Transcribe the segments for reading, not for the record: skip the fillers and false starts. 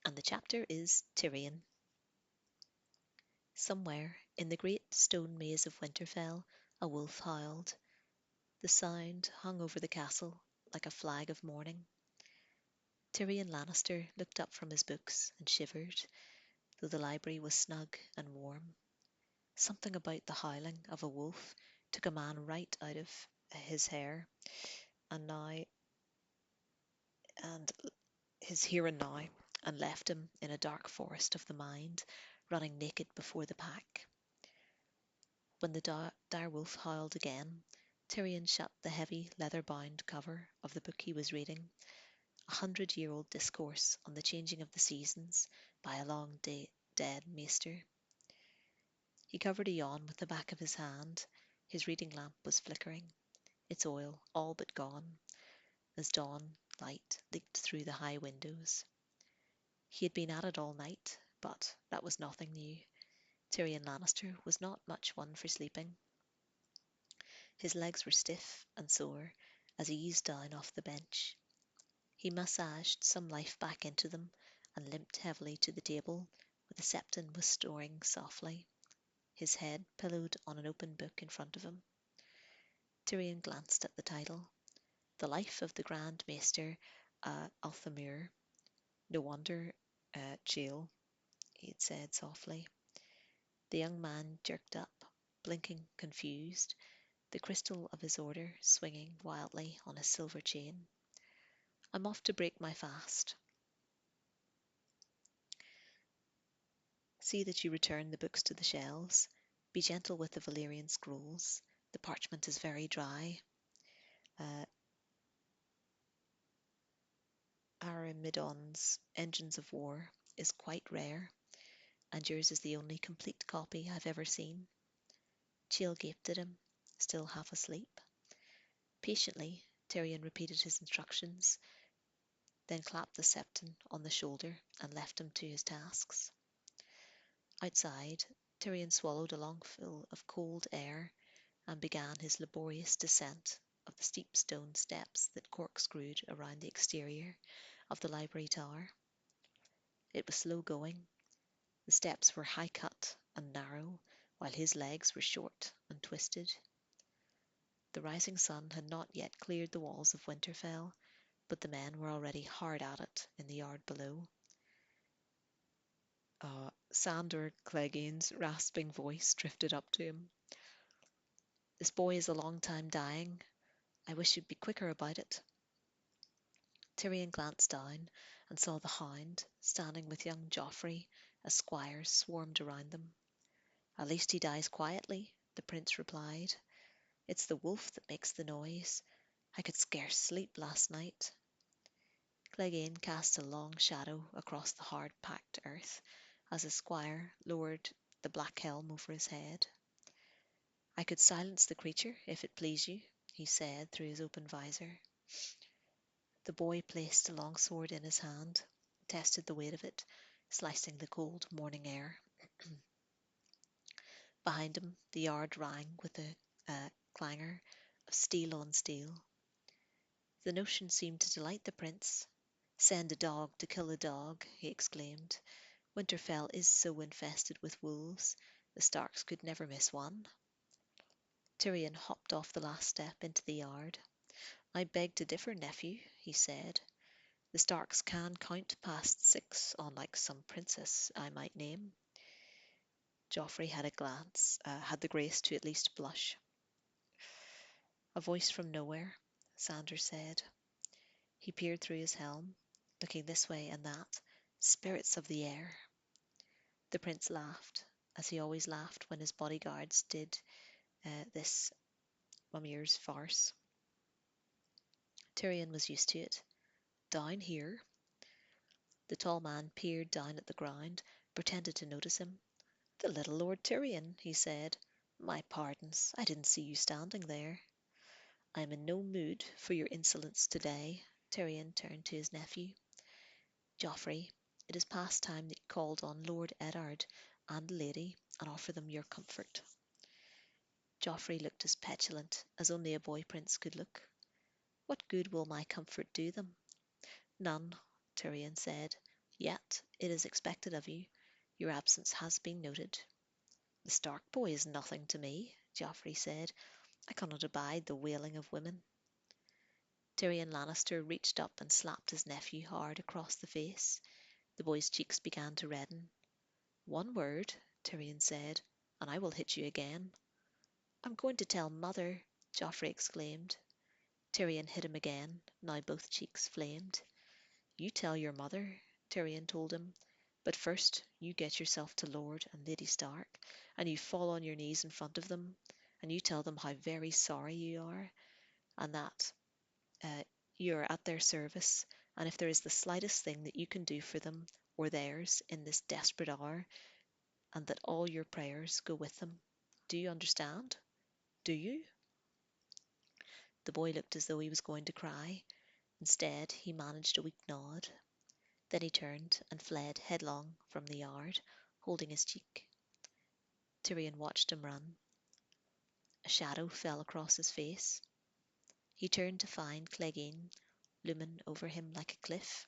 and the chapter is Tyrion. Somewhere in the great stone maze of Winterfell, a wolf howled. The sound hung over the castle like a flag of mourning. Tyrion Lannister looked up from his books and shivered, though the library was snug and warm. Something about the howling of a wolf took a man right out of his hair and now and his here and now, and left him in a dark forest of the mind, running naked before the pack. When the dire wolf howled again, Tyrion shut the heavy leather-bound cover of the book he was reading, 100-year-old discourse on the changing of the seasons by a long dead maester. He covered a yawn with the back of his hand. His reading lamp was flickering, its oil all but gone, as dawn light leaked through the high windows. He had been at it all night, but that was nothing new. Tyrion Lannister was not much one for sleeping. His legs were stiff and sore as he eased down off the bench. He massaged some life back into them and limped heavily to the table where the Septon was snoring softly, his head pillowed on an open book in front of him. Tyrion glanced at the title, The Life of the Grand Maester Althamir. No wonder, Jill, he had said softly. The young man jerked up, blinking confused, the crystal of his order swinging wildly on his silver chain. I'm off to break my fast. See that you return the books to the shelves. Be gentle with the Valyrian scrolls. The parchment is very dry. Uh, Aramidon's Engines of War is quite rare, and yours is the only complete copy I've ever seen. Chael gaped at him, still half asleep. Patiently, Tyrion repeated his instructions, then clapped the Septon on the shoulder and left him to his tasks. Outside, Tyrion swallowed a lungful of cold air and began his laborious descent of the steep stone steps that corkscrewed around the exterior of the library tower. It was slow going. The steps were high cut and narrow, while his legs were short and twisted. The rising sun had not yet cleared the walls of Winterfell, but the men were already hard at it in the yard below. Sandor Clegane's rasping voice drifted up to him. This boy is a long time dying. I wish you'd be quicker about it. Tyrion glanced down and saw the hound standing with young Joffrey as squires swarmed around them. At least he dies quietly, the prince replied. It's the wolf that makes the noise. I could scarce sleep last night. Clegane cast a long shadow across the hard-packed earth as his squire lowered the black helm over his head. I could silence the creature, if it please you, he said through his open visor. The boy placed a long sword in his hand, tested the weight of it, slicing the cold morning air. Behind him, the yard rang with the clangor of steel on steel. The notion seemed to delight the prince. Send a dog to kill a dog, he exclaimed. Winterfell is so infested with wolves, the Starks could never miss one. Tyrion hopped off the last step into the yard. I beg to differ, nephew, he said. The Starks can count past 6, unlike some princess I might name. Joffrey had had the grace to at least blush. A voice from nowhere, Sanders said. He peered through his helm, looking this way and that. Spirits of the air. The prince laughed, as he always laughed when his bodyguards did this Mumir's farce. Tyrion was used to it. Down here? The tall man peered down at the ground, pretended to notice him. The little Lord Tyrion, he said. My pardons, I didn't see you standing there. I am in no mood for your insolence today. Tyrion turned to his nephew. Joffrey, it is past time that you called on Lord Eddard and the lady and offer them your comfort. Joffrey looked as petulant as only a boy prince could look. What good will my comfort do them? None, Tyrion said. Yet it is expected of you. Your absence has been noted. The Stark boy is nothing to me, Joffrey said. I cannot abide the wailing of women. Tyrion Lannister reached up and slapped his nephew hard across the face. The boy's cheeks began to redden. One word, Tyrion said, and I will hit you again. I'm going to tell Mother, Joffrey exclaimed. Tyrion hit him again. Now both cheeks flamed. You tell your mother, Tyrion told him. But first you get yourself to Lord and Lady Stark, and you fall on your knees in front of them, and you tell them how very sorry you are, and that uh, you are at their service, and if there is the slightest thing that you can do for them or theirs in this desperate hour, and that all your prayers go with them. Do you understand? Do you? The boy looked as though he was going to cry. Instead, he managed a weak nod. Then he turned and fled headlong from the yard, holding his cheek. Tyrion watched him run. A shadow fell across his face. He turned to find Clegane looming over him like a cliff.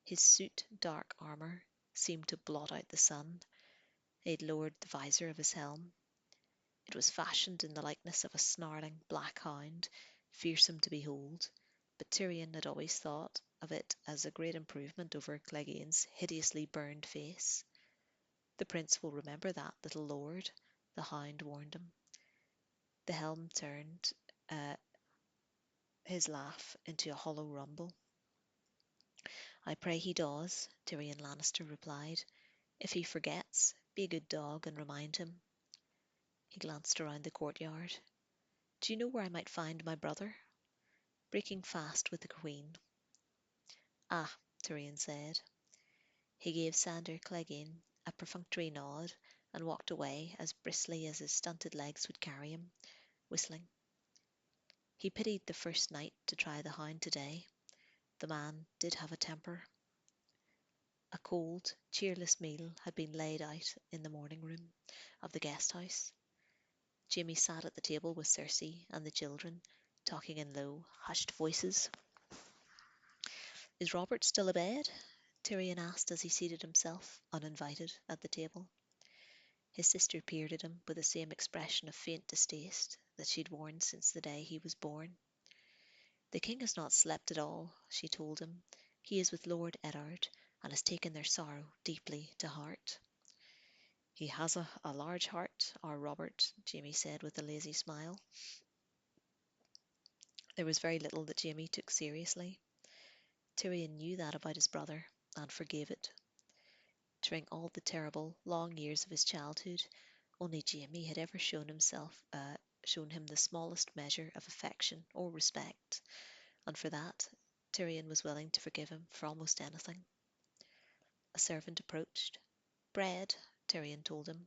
His soot dark armour seemed to blot out the sun. He had lowered the visor of his helm. It was fashioned in the likeness of a snarling black hound, fearsome to behold, but Tyrion had always thought of it as a great improvement over Clegane's hideously burned face. The prince will remember that, little lord, the hound warned him. The helm turned his laugh into a hollow rumble. I pray he does, Tyrion Lannister replied. If he forgets, be a good dog and remind him. He glanced around the courtyard. Do you know where I might find my brother? Breaking fast with the queen. Ah, Tyrion said. He gave Sandor Clegane a perfunctory nod and walked away as briskly as his stunted legs would carry him, whistling. He pitied the first knight to try the hound today. The man did have a temper. A cold, cheerless meal had been laid out in the morning room of the guest house. Jamie sat at the table with Cersei and the children, talking in low, hushed voices. Is Robert still abed? Tyrion asked as he seated himself, uninvited, at the table. His sister peered at him with the same expression of faint distaste that she'd worn since the day he was born. The king has not slept at all, she told him. He is with Lord Eddard, and has taken their sorrow deeply to heart. He has a large heart, our Robert, Jamie said with a lazy smile. There was very little that Jamie took seriously. Tyrion knew that about his brother, and forgave it. During all the terrible, long years of his childhood, only Jamie had ever shown him the smallest measure of affection or respect, and for that Tyrion was willing to forgive him for almost anything. A servant approached. Bread, Tyrion told him,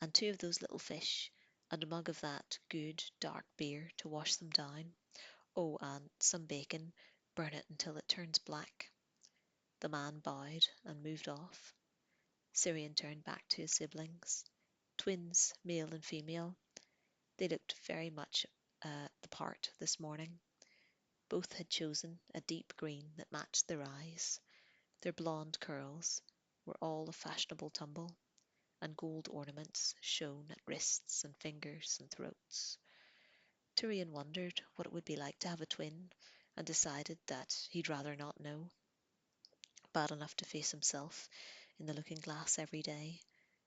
and two of those little fish, and a mug of that good, dark beer to wash them down. Oh, and some bacon, burn it until it turns black. The man bowed and moved off. Tyrion turned back to his siblings. Twins, male and female. They looked very much the part this morning. Both had chosen a deep green that matched their eyes. Their blonde curls were all a fashionable tumble, and gold ornaments shone at wrists and fingers and throats. Tyrion wondered what it would be like to have a twin, and decided that he'd rather not know. Bad enough to face himself in the looking glass every day.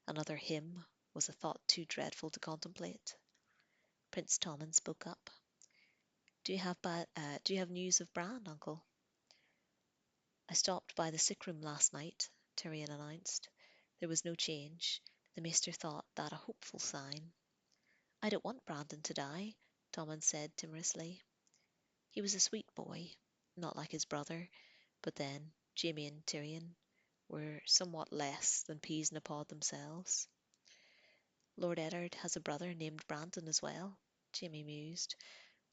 Another him was a thought too dreadful to contemplate. Prince Tommen spoke up. Do you have news of Bran, uncle? I stopped by the sick room last night, Tyrion announced. There was no change. The maester thought that a hopeful sign. I don't want Brandon to die, Tommen said timorously. He was a sweet boy, not like his brother, but then Jaime and Tyrion were somewhat less than peas in a pod themselves. Lord Eddard has a brother named Brandon as well, Jaime mused.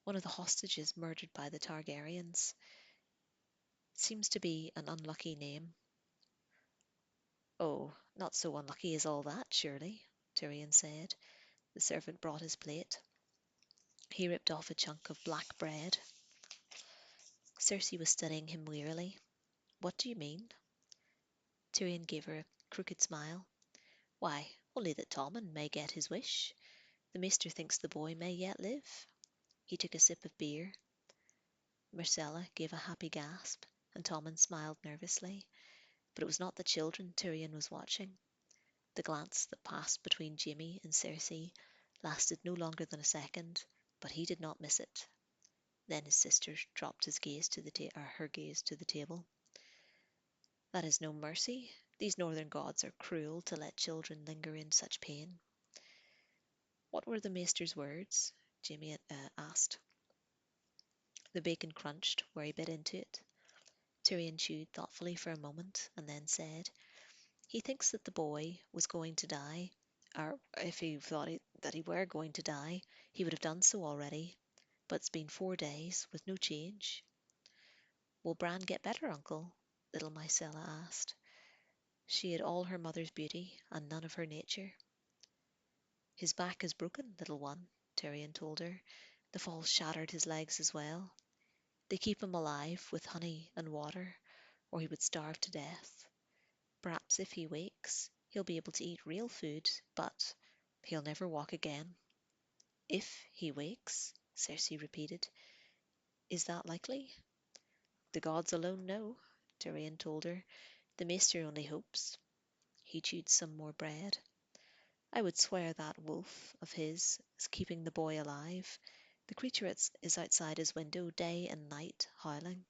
One of the hostages murdered by the Targaryens. It seems to be an unlucky name. Oh, not so unlucky as all that, surely, Tyrion said. The servant brought his plate. He ripped off a chunk of black bread. Cersei was studying him wearily. What do you mean? Tyrion gave her a crooked smile. Why, only that Tommen may get his wish. The maester thinks the boy may yet live. He took a sip of beer. Marcella gave a happy gasp, and Tommen smiled nervously. But it was not the children Tyrion was watching. The glance that passed between Jaime and Cersei lasted no longer than a second, but he did not miss it. Then his sister dropped his gaze to her gaze to the table. That is no mercy. These northern gods are cruel to let children linger in such pain. What were the maester's words? Jaime asked. The bacon crunched where he bit into it. Tyrion chewed thoughtfully for a moment and then said, he thinks that the boy was going to die, or if he thought that he were going to die, he would have done so already. But it's been 4 days with no change. Will Bran get better, uncle? Little Myrcella asked. She had all her mother's beauty and none of her nature. His back is broken, little one, Tyrion told her. The fall shattered his legs as well. They keep him alive with honey and water, or he would starve to death. Perhaps if he wakes, he'll be able to eat real food, but he'll never walk again. If he wakes, Cersei repeated. Is that likely? The gods alone know, Tyrion told her. The maester only hopes. He chewed some more bread. I would swear that wolf of his is keeping the boy alive. The creature is outside his window day and night, howling.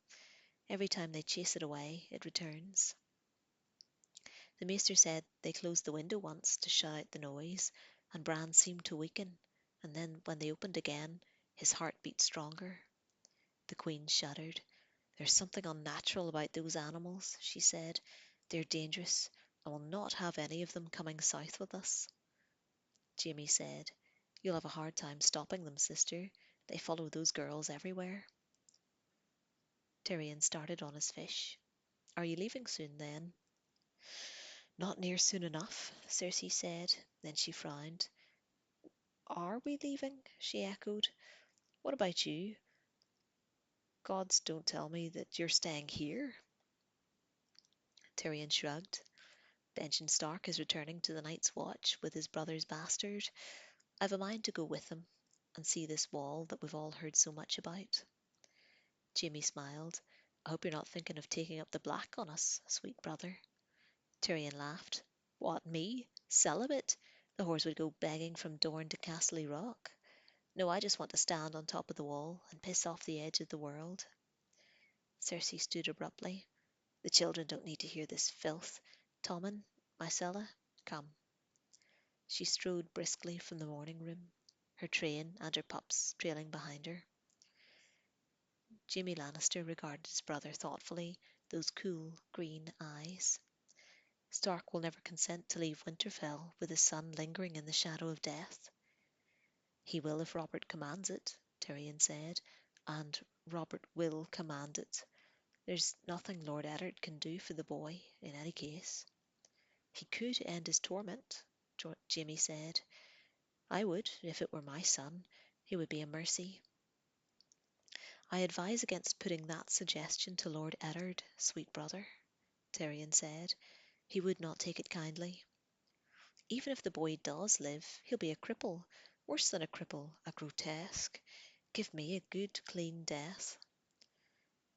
Every time they chase it away, it returns. The maester said they closed the window once to shut out the noise, and Bran seemed to weaken, and then when they opened again, his heart beat stronger. The queen shuddered. There's something unnatural about those animals, she said. They're dangerous, and we'll not have any of them coming south with us. Jaime said, You'll have a hard time stopping them, sister. They follow those girls everywhere. Tyrion started on his fish. Are you leaving soon, then? Not near soon enough, Cersei said. Then she frowned. Are we leaving? She echoed. What about you? Gods don't tell me that you're staying here. Tyrion shrugged. Benjen Stark is returning to the Night's Watch with his brother's bastard. I've a mind to go with him and see this wall that we've all heard so much about. Jaime smiled. I hope you're not thinking of taking up the black on us, sweet brother. Tyrion laughed. What, me? Celibate? The horse would go begging from Dorne to Castle Rock. No, I just want to stand on top of the wall and piss off the edge of the world. Cersei stood abruptly. The children don't need to hear this filth. Tommen, Myrcella, come. She strode briskly from the morning room, her train and her pups trailing behind her. Jaime Lannister regarded his brother thoughtfully, those cool, green eyes. Stark will never consent to leave Winterfell with his son lingering in the shadow of death. He will if Robert commands it, Tyrion said, and Robert will command it. There's nothing Lord Eddard can do for the boy, in any case. He could end his torment, Jaime said. I would, if it were my son. He would be a mercy. I advise against putting that suggestion to Lord Eddard, sweet brother, Tyrion said. He would not take it kindly. Even if the boy does live, he'll be a cripple. Worse than a cripple, a grotesque. Give me a good, clean death.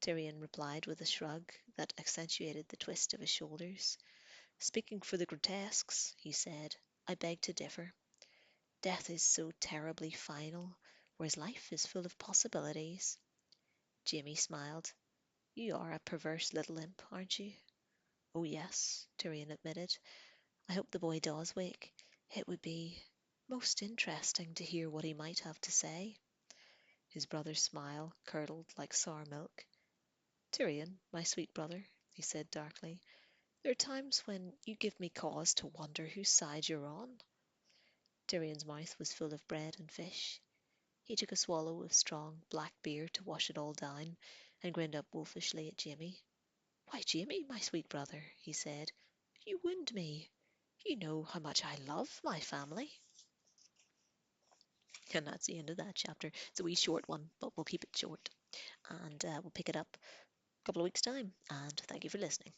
Tyrion replied with a shrug that accentuated the twist of his shoulders. Speaking for the grotesques, he said, I beg to differ. Death is so terribly final, whereas life is full of possibilities. Jaime smiled. You are a perverse little imp, aren't you? Oh yes, Tyrion admitted. I hope the boy does wake. It would be most interesting to hear what he might have to say. His brother's smile curdled like sour milk. Tyrion, my sweet brother, he said darkly, there are times when you give me cause to wonder whose side you're on. Tyrion's mouth was full of bread and fish. He took a swallow of strong black beer to wash it all down, and grinned up wolfishly at Jaime. Why, Jaime, my sweet brother, he said, you wound me. You know how much I love my family. And that's the end of that chapter. It's a wee short one, but we'll keep it short. And we'll pick it up a couple of weeks' time. And thank you for listening.